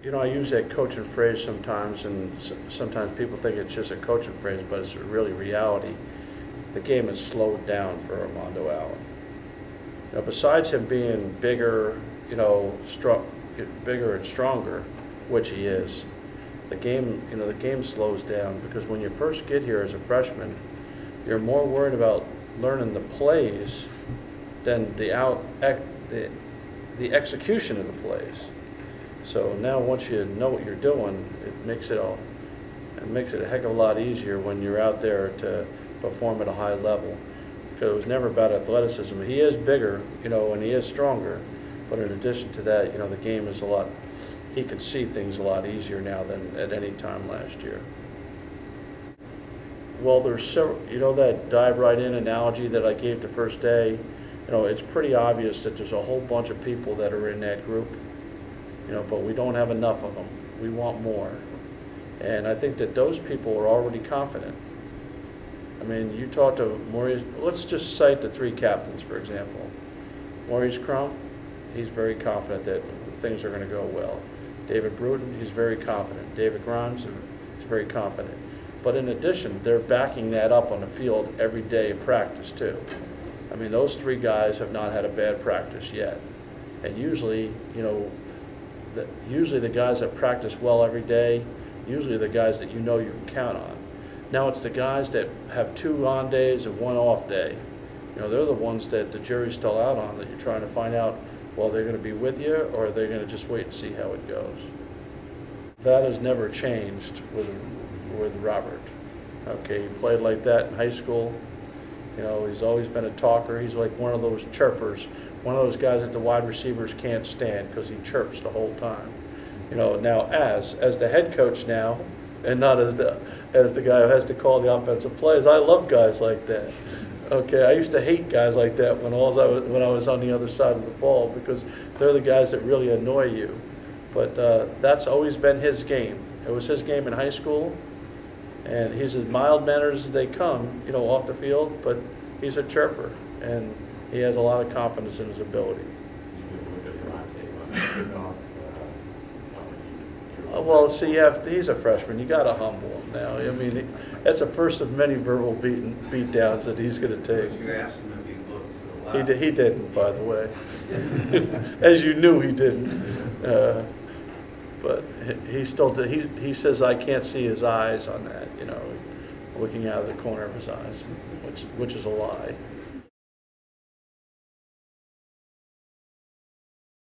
You know, I use that coaching phrase sometimes, and sometimes people think it's just a coaching phrase, but it's really reality. The game has slowed down for Armando Allen. You know, besides him being bigger, bigger and stronger, which he is, the game slows down because when you first get here as a freshman, you're more worried about learning the plays than the execution of the plays. So now once you know what you're doing, it makes it a heck of a lot easier when you're out there to perform at a high level. Because it was never about athleticism. He is bigger, and he is stronger, but in addition to that, the game is he could see things a lot easier now than at any time last year. Well, there's several, that dive right in analogy that I gave the first day, it's pretty obvious that there's a whole bunch of people that are in that group, but we don't have enough of them. We want more. And I think that those people are already confident. I mean, you talk to Maurice, let's just cite the three captains, for example. Maurice Crump, he's very confident that things are going to go well. David Bruton, he's very confident. David Grimes, he's very confident. But in addition, they're backing that up on the field every day of practice too. I mean, those three guys have not had a bad practice yet. And usually, usually the guys that practice well every day, usually the guys that you can count on. Now it's the guys that have 2 on days and 1 off day. They're the ones that the jury's still out on, that you're trying to find out, well, they're going to be with you or they're going to just wait and see how it goes. That has never changed with Robert. Okay, he played like that in high school. He's always been a talker. He's like one of those chirpers, one of those guys that the wide receivers can't stand because he chirps the whole time. Now as the head coach now, and not as the guy who has to call the offensive plays, I love guys like that. Okay, I used to hate guys like that when I was on the other side of the ball because they're the guys that really annoy you. But that's always been his game. It was his game in high school, and he's as mild-mannered as they come, off the field, but he's a chirper, and he has a lot of confidence in his ability. Well, see, he's a freshman. You got to humble him now. I mean, that's the first of many verbal beat downs that he's going to take. You asked him if he looked. He didn't, by the way. As you knew, he didn't. But he still he says I can't see his eyes on that. Looking out of the corner of his eyes, which is a lie.